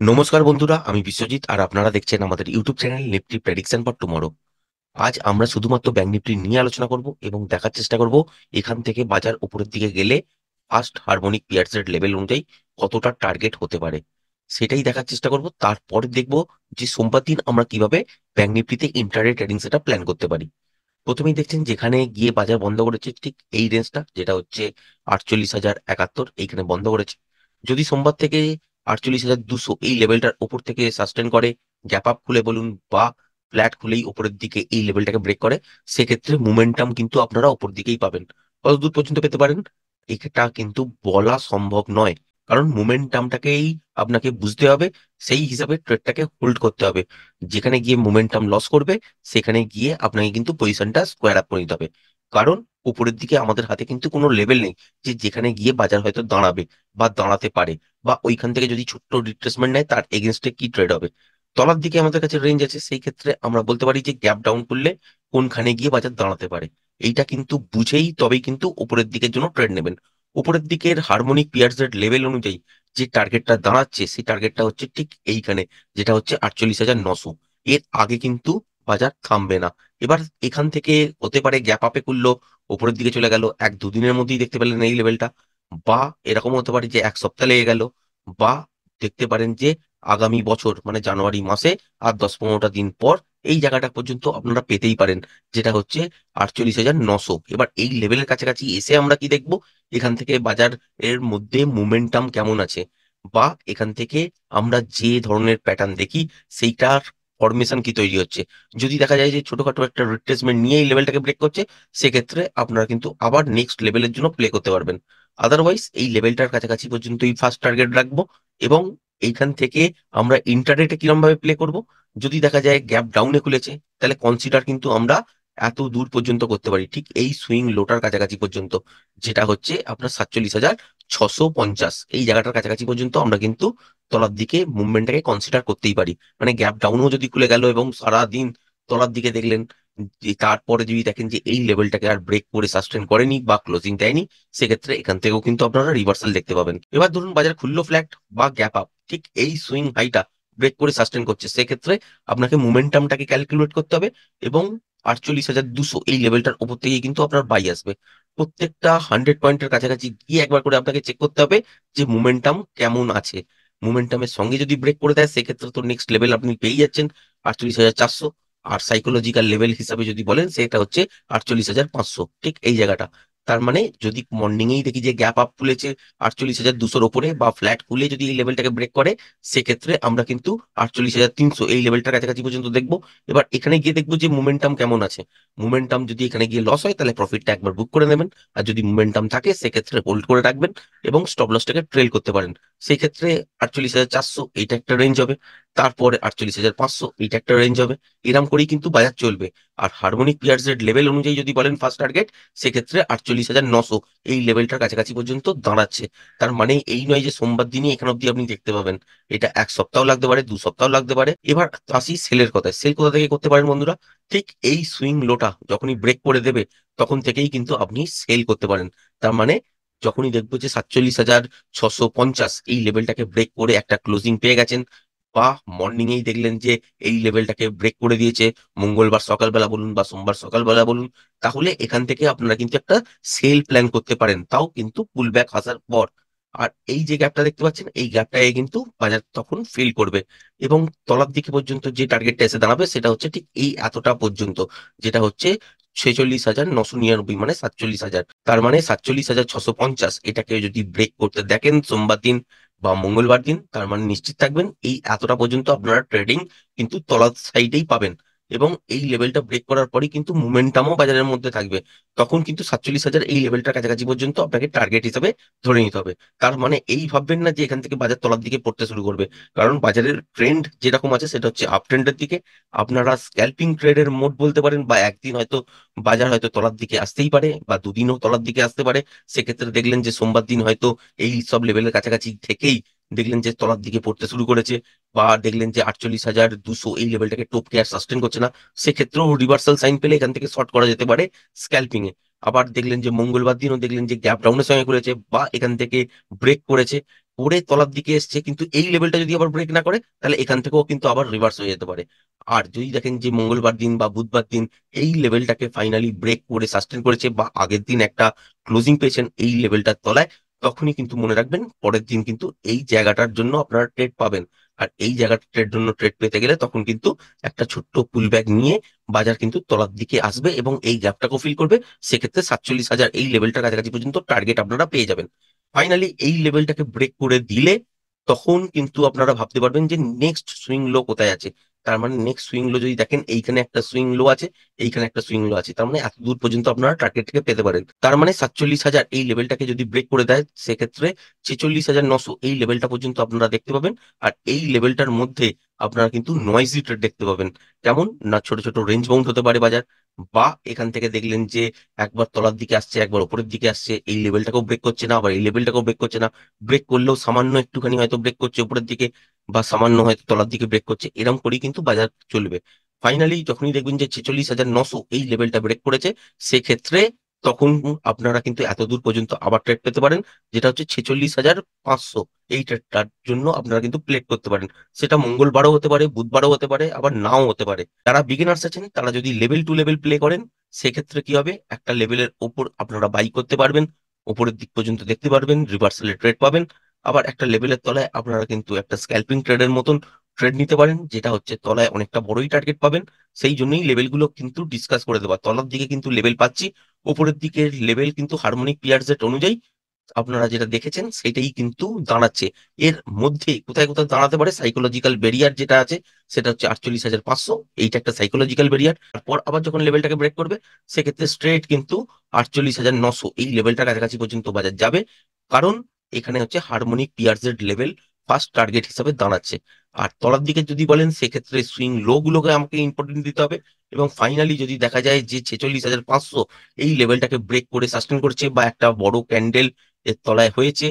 নমস্কার বন্ধুরা, আমি বিশ্বজিৎ আর আপনারা দেখছেন আমাদের YouTube channel Nifty prediction for tomorrow. আজ আমরা শুধুমাত্র ব্যাংক নিফটি নিয়ে আলোচনা করব এবং দেখার চেষ্টা করব এখান থেকে বাজার উপরের দিকে গেলে ফার্স্ট হারমোনিক পিয়ার্সের লেভেল অনুযায়ী কতটা টার্গেট হতে পারে সেটাই দেখার চেষ্টা করব। তারপরে দেখব যে সোমবার দিন আমরা কিভাবে ব্যাংক নিফটিতে ইন্ট্রাডে ট্রেডিং সেটা প্ল্যান করতে পারি। প্রথমেই দেখছেন যেখানে গিয়ে বাজার বন্ধ করেছে ঠিক এই রেঞ্জটা, যেটা হচ্ছে 48,071, এইখানে বন্ধ করেছে। যদি সোমবার থেকে 48,200 এই লেভেলটার উপর থেকে সাস্টেন করে, গ্যাপ আপ খুলে বলুন বা ফ্ল্যাট খুলেই উপরের দিকে এই লেভেলটাকে ব্রেক করে, সেক্ষেত্রে মোমেন্টাম কিন্তু আপনারা উপর দিকেই পাবেন। কত দূর পর্যন্ত পেতে পারেন এটা কিন্তু বলা সম্ভব নয়, কারণ মোমেন্টামটাকেই আপনাকে বুঝতে হবে, সেই হিসাবে ট্রেডটাকে হোল্ড করতে হবে। যেখানে গিয়ে মোমেন্টাম লস করবে সেখানে গিয়ে আপনাকে কিন্তু পজিশনটা স্কোয়ার আপ করে নিতে হবে, কারণ উপরের দিকে আমাদের হাতে কিন্তু কোনো লেভেল নেই যে যেখানে গিয়ে বাজার হয়তো দাঁড়াবে বা দাঁড়াতে পারে, বা ওইখান থেকে যদি ছোট্ট রিট্রেসমেন্ট নেয় তার এগেনস্টে কি ট্রেড হবে। তলার দিকে আমাদের কাছে রেঞ্জ আছে, সেই ক্ষেত্রে আমরা বলতে পারি যে গ্যাপ ডাউন করলে কোনখানে গিয়ে বাজার দাঁড়াতে পারে। এইটা কিন্তু বুঝেই তবেই কিন্তু উপরের দিকের জন্য ট্রেড নেবেন। উপরের দিকের হারমোনিক পিয়ার্সের লেভেল অনুযায়ী যে টার্গেটটা দাঁড়াচ্ছে সেই টার্গেটটা হচ্ছে ঠিক এইখানে, যেটা হচ্ছে 48,900। এর আগে কিন্তু বাজার থামবে না। এবার এখান থেকে হতে পারে গ্যাপ আপে করলো, উপরের দিকে চলে গেল, এক দুদিনের মধ্যেই দেখতে পেলেন এই লেভেলটা, বা এরকম হতে পারে যে এক সপ্তাহ লেগে গেল, বা দেখতে পারেন যে আগামী বছর মানে জানুয়ারি মাসে আর 10-15টা দিন পর এই জায়গাটা পর্যন্ত আপনারা পেতেই পারেন, যেটা হচ্ছে 48,900। এবার এই লেভেলের কাছাকাছি এসে আমরা কি দেখবো, এখান থেকে বাজার এর মধ্যে মোমেন্টাম কেমন আছে, বা এখান থেকে আমরা যে ধরনের প্যাটার্ন দেখি সেইটার ফরমেশন কি তৈরি হচ্ছে। যদি দেখা যায় যে ছোটখাটো একটা রিট্রেসমেন্ট নিয়ে এই লেভেলটাকে ব্রেক করছে, সেক্ষেত্রে আপনারা কিন্তু আবার নেক্সট লেভেলের জন্য প্লে করতে পারবেন। আদারওয়াইজ এই লেভেলটার কাছাকাছি পর্যন্তই ফার্স্ট টার্গেট রাখবো, এবং এইখান থেকে আমরা ইন্টারডেটে কিরম ভাবে প্লে করব। যদি দেখা যায় গ্যাপ ডাউনে খুলেছে, তাহলে কনসিডার কিন্তু আমরা এত দূর পর্যন্ত করতে পারি, ঠিক এই সুইং লোটার কাছাকাছি পর্যন্ত, যেটা হচ্ছে আপনার 47,650। এই জায়গাটার কাছাকাছি পর্যন্ত আমরা কিন্তু তলার দিকে মুভমেন্টটাকে কনসিডার করতেই পারি। মানে গ্যাপ ডাউনও যদি খুলে গেল এবং সারা দিন তলার দিকে দেখলেন, যে তারপরে যদি দেখেন যে এই লেভেলটাকে আর ব্রেক করে সাস্টেন করেনি বা ক্লোজিং দেয়নি, সেক্ষেত্রে এখান থেকেও কিন্তু আপনারা রিভার্সাল দেখতে পাবেন। এবার ধরুন বাজার খুললো ফ্ল্যাট বা গ্যাপ আপ, ঠিক এই সুইং হাইটা ব্রেক করে সাস্টেন করছে, সেক্ষেত্রে আপনাকে মোমেন্টামটাকে ক্যালকুলেট করতে হবে, এবং 48,200 এই লেভেলটার উপর থেকেই কিন্তু আপনার বাই আসবে। প্রত্যেকটা 100 পয়েন্টের কাছাকাছি গিয়ে একবার করে আপনাকে চেক করতে হবে যে মোমেন্টাম কেমন আছে। মোমেন্টামের সঙ্গে যদি ব্রেক করে দেয়, সেক্ষেত্রে তো নেক্সট লেভেল আপনি পেয়ে যাচ্ছেন 48,400। আর সাইকোলজিক্যাল লেভেল হিসাবে যদি বলেন, সেটা হচ্ছে 48,500, ঠিক এই জায়গাটা। তার মানে যদি মর্নিং এই দেখি যে গ্যাপ আপ খুলেছে 48,200-র ওপরে, বা ফ্ল্যাট খুলে যদি এই লেভেলটাকে ব্রেক করে, সেক্ষেত্রে আমরা কিন্তু 48,300 এই লেভেলটার কাছাকাছি পর্যন্ত দেখবো। এবার এখানে গিয়ে দেখবো যে মোমেন্টাম কেমন আছে। মোমেন্টাম যদি এখানে গিয়ে লস হয়, তাহলে প্রফিটটা একবার বুক করে নেবেন। আর যদি মোমেন্টাম থাকে, সেক্ষেত্রে হোল্ড করে রাখবেন এবং স্টপ লসটাকে ট্রেল করতে পারেন। সেই ক্ষেত্রে 48,400 এইটা একটা রেঞ্জ হবে, তারপরে 48,500 এইটা একটা রেঞ্জ হবে। এরম করেই কিন্তু বাজার চলবে। আর হারমোনিক পিয়ার্সের লেভেল অনুযায়ী যদি বলেন ফার্স্ট টার্গেট, সেক্ষেত্রে 48,900 এই লেভেলটার কাছাকাছি পর্যন্ত দাঁড়াচ্ছে। তার মানে এই নয় যে সোমবার দিনই এখান অব্দি আপনি দেখতে পাবেন, এটা এক সপ্তাহ লাগতে পারে, 2 সপ্তাহ লাগতে পারে। এবার আসি সেলের কথায়, সেল কোথা থেকে করতে পারেন বন্ধুরা, ঠিক এই সুইং লোটা যখনই ব্রেক করে দেবে, তখন থেকেই কিন্তু আপনি সেল করতে পারেন। তার মানে যখনই দেখবো যে 47,650 এই লেভেলটাকে ব্রেক করে একটা ক্লোজিং পেয়ে গেছেন, বা মর্নিং এই দেখলেন যে এই লেভেলটাকে ব্রেক করে দিয়েছে, মঙ্গলবার সকালবেলা বলুন বা সোমবার সকালবেলা বলুন, তাহলে এখান থেকে আপনারা কিন্তু একটা সেল প্ল্যান করতে পারেন, তাও কিন্তু পুল ব্যাক আসার পর। আর এই যে গ্যাপটা দেখতে পাচ্ছেন, এই গ্যাপটায় কিন্তু বাজার তখন ফিল করবে, এবং তলার দিকে পর্যন্ত যে টার্গেটটা এসে দাঁড়াবে সেটা হচ্ছে ঠিক এই এতটা পর্যন্ত, যেটা হচ্ছে 46,999, মানে 47,000। তার মানে 47,650 এটাকে যদি ব্রেক করতে দেখেন সোমবার দিন বা মঙ্গলবার দিন, তার মানে নিশ্চিত থাকবেন এই এতটা পর্যন্ত আপনারা ট্রেডিং কিন্তু তলার সাইডেই পাবেন। এবং এই লেভেলটা ব্রেক করার পরেই কিন্তু মোমেন্টামও বাজারের মধ্যে থাকবে। তখন কিন্তু 47,000 এই লেভেলটার কাছাকাছি পর্যন্ত আপনাকে টার্গেট হিসেবে ধরে নিতে হবে। তার মানে এই ভাববেন না যে এখান থেকে বাজার তলার দিকে পড়তে শুরু করবে, কারণ বাজারের ট্রেন্ড যেরকম আছে সেটা হচ্ছে আপ ট্রেন্ডের দিকে। আপনারা স্ক্যাল্পিং ট্রেডের মোড বলতে পারেন, বা একদিন হয়তো বাজার হয়তো তলার দিকে আসতেই পারে, বা দুদিনও তলার দিকে আসতে পারে। সেক্ষেত্রে দেখলেন যে সোমবার দিন হয়তো এই সব লেভেলের কাছাকাছি থেকেই দেখলেন যে তলার দিকে পড়তে শুরু করেছে, বা দেখলেন যে 48,200 এই লেভেলটাকে টপকে আর সাস্টেন করছে না, সেক্ষেত্রেও রিভার্সাল সাইন পেলে এখান থেকে শর্ট করা যেতে পারে স্ক্যাল্পিং এ। আবার দেখলেন যে মঙ্গলবার দিনও দেখলেন যে গ্যাপ ডাউনের সঙ্গে করেছে বা এখান থেকে ব্রেক করেছে, করে তলার দিকে এসছে, কিন্তু এই লেভেলটা যদি আবার ব্রেক না করে তাহলে এখান থেকেও কিন্তু আবার রিভার্স হয়ে যেতে পারে। আর যদি দেখেন যে মঙ্গলবার দিন বা বুধবার দিন এই লেভেলটাকে ফাইনালি ব্রেক করে সাস্টেন করেছে বা আগের দিন একটা ক্লোজিং পেয়েছেন এই লেভেলটার তলায়, তখনই কিন্তু মনে রাখবেন পরের দিন কিন্তু এই জায়গাটার জন্য আপনারা ট্রেড পাবেন। আর এই জায়গাটার জন্য ট্রেড পেতে গেলে তখন কিন্তু একটা ছোট্ট পুল ব্যাক নিয়ে বাজার কিন্তু তলার দিকে আসবে এবং এই গ্যাপটাকেও ফিল করবে। সেক্ষেত্রে 47,000 এই লেভেলটার কাছাকাছি পর্যন্ত টার্গেট আপনারা পেয়ে যাবেন। ফাইনালি এই লেভেলটাকে ব্রেক করে দিলে তখন কিন্তু আপনারা ভাবতে পারবেন যে নেক্সট সুইং লো কোথায় আছে। তার মানে নেক্সট সুইং লো যদি দেখেন এইখানে একটা সুইং লো আছে, এইখানে একটা সুইং লো আছে, তার মানে এত দূর পর্যন্ত আপনারা টার্গেটটাকে পেতে পারেন। তার মানে 47,000 এই লেভেলটাকে যদি ব্রেক করে দেয় সেক্ষেত্রে 46,900 এই লেভেলটা পর্যন্ত আপনারা দেখতে পাবেন। আর এই লেভেলটার মধ্যে আপনারা কিন্তু নয়েজি ট্রেড দেখতে পাবেন। কেমন না, ছোট ছোট রেঞ্জ বাউন্ড হতে পারে বাজার, বা এখান থেকে দেখলেন যে একবার তলার দিকে আসছে একবার উপরের দিকে আসছে, এই লেভেলটাকেও ব্রেক করছে না আবার এই লেভেলটাকেও ব্রেক করছে না, ব্রেক করলেও সামান্য একটুখানি হয়তো ব্রেক করছে উপরের দিকে বা সামান্য হয়তো তলার দিকে ব্রেক করছে, এরকম করেই কিন্তু বাজার চলবে। ফাইনালি যখনই দেখবেন যে 46,900 এই লেভেলটা ব্রেক করেছে সেক্ষেত্রে তখন আপনারা কিন্তু এত দূর পর্যন্ত আবার ট্রেড পেতে পারেন, যেটা হচ্ছে 46,500 এই ট্রেডটার জন্য আপনারা কিন্তু প্লেট করতে পারেন। সেটা মঙ্গলবারও হতে পারে, বুধবারও হতে পারে, আবার নাও হতে পারে। যারা বিগিনার্স আছেন তারা যদি লেভেল টু লেভেল প্লে করেন সেক্ষেত্রে কি হবে, একটা লেভেলের ওপর আপনারা বাই করতে পারবেন, উপরের দিক পর্যন্ত দেখতে পারবেন, রিভার্সালে ট্রেড পাবেন। আবার একটা লেভেলের তলায় আপনারা কিন্তু একটা স্ক্যাল্পিং ট্রেডের মতন ট্রেড নিতে পারেন, যেটা হচ্ছে তলায় অনেকটা বড়ই টার্গেট পাবেন। সেই জন্যই লেভেলগুলো কিন্তু ডিসকাস করে দেওয়া, তলার দিকে কিন্তু লেভেল পাচ্ছি, উপরের দিকের লেভেল কিন্তু হারমোনিক পিয়ার সেট অনুযায়ী আপনারা যেটা দেখেছেন সেটাই কিন্তু দাঁড়াচ্ছে। এর মধ্যে কোথায় কোথায় দাঁড়াতে পারে সাইকোলজিক্যাল ব্যারিয়ার যেটা আছে সেটা হচ্ছে 48,500, এইটা একটা সাইকোলজিক্যাল ব্যারিয়ার। তারপর আবার যখন লেভেলটাকে ব্রেক করবে সেক্ষেত্রে স্ট্রেট কিন্তু 48,900 এই লেভেলটার কাছাকাছি পর্যন্ত বাজার যাবে, কারণ এখানে হচ্ছে হারমোনিক পিয়ারসেট লেভেল ফার্স্ট টার্গেট হিসাবে দাঁড়াচ্ছে। আর তলার দিকে যদি বলেন সেক্ষেত্রে সুইং লো গুলোকে আমাকে ইম্পর্টেন্ট দিতে হবে। এবং ফাইনালি যদি দেখা যায় যে 46,500 এই লেভেলটাকে ব্রেক করে সাস্টেন করছে বা একটা বড় ক্যান্ডেল এর তলায় হয়েছে,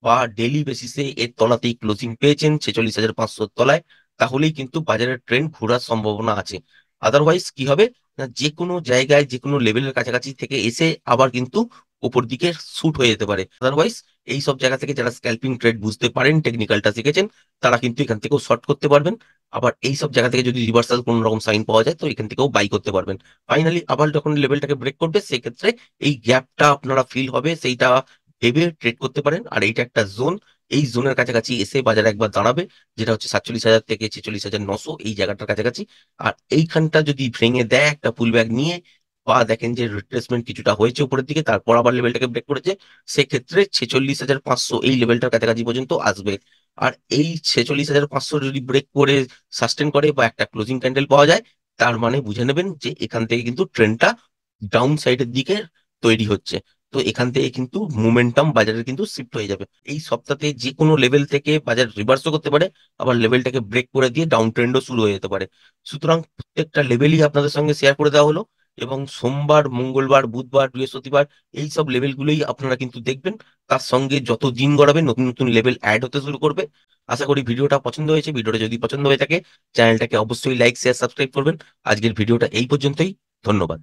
বা ডেইলি বেসিসে এর তলাতেই ক্লোজিং পেয়েছেন 46,500 তলায়, তাহলেই কিন্তু বাজারের ট্রেন্ড ঘোরার সম্ভাবনা আছে। আদারওয়াইজ কি হবে না, যে কোনো জায়গায় যে কোনো লেভেলের কাছাকাছি থেকে এসে আবার কিন্তু উপর দিকে শুট হয়ে যেতে পারে। আদারওয়াইজ এই সব জায়গা থেকে যারা স্ক্যাল্পিং ট্রেড বুঝতে পারেন, টেকনিক্যালটা শিখেছেন, তারা কিন্তু এখান থেকেও শর্ট করতে পারবেন। আবার এই সব জায়গা থেকে যদি রিভার্সাল কোন রকম সাইন পাওয়া যায় তো এখান থেকেও বাই করতে পারবেন। ফাইনালি আবার যখন লেভেলটাকে ব্রেক করবে সেক্ষেত্রে এই গ্যাপটা আপনারা ফিল হবে সেইটা ভেবে ট্রেড করতে পারেন। আর এইটা একটা জোন, এই জোনের কাছাকাছি এসে বাজার একবার দাঁড়াবে, যেটা হচ্ছে 47,000 থেকে 46,900 এই জায়গাটার কাছাকাছি। আর এইখানটা যদি ভেঙে দেয় একটা পুল ব্যাক নিয়ে, বা দেখেন যে রিট্রেসমেন্ট কিছুটা হয়েছে উপরের দিকে তারপর আবার লেভেলটাকে ব্রেক করেছে, সেক্ষেত্রে 46,500 এই লেভেলটার কাছাকাছি পর্যন্ত আসবে। আর এই 46,500 যদি ব্রেক করে সাস্টেন করে বা একটা ক্লোজিং ক্যান্ডেল পাওয়া যায়, তার মানে বুঝে নেবেন যে এখান থেকে কিন্তু ট্রেন্ডটা ডাউন সাইডের দিকে তৈরি হচ্ছে। তো এখান থেকে কিন্তু মোমেন্টাম বাজারের কিন্তু শিফট হয়ে যাবে। এই সপ্তাহে যে কোনো লেভেল থেকে বাজার রিভার্সও করতে পারে, আবার লেভেলটাকে ব্রেক করে দিয়ে ডাউন ট্রেন্ডও শুরু হয়ে যেতে পারে। সুতরাং প্রত্যেকটা লেভেলই আপনাদের সঙ্গে শেয়ার করে দেওয়া হলো, এবং সোমবার, মঙ্গলবার, বুধবার, বৃহস্পতিবার এই সব লেভেলগুলোই আপনারা কিন্তু দেখবেন। তার সঙ্গে যত দিন গড়াবে নতুন নতুন লেভেল অ্যাড হতে শুরু করবে। আশা করি ভিডিওটা পছন্দ হয়েছে। ভিডিওটা যদি পছন্দ হয়ে থাকে চ্যানেলটাকে অবশ্যই লাইক, শেয়ার, সাবস্ক্রাইব করবেন। আজকের ভিডিওটা এই পর্যন্তই। ধন্যবাদ।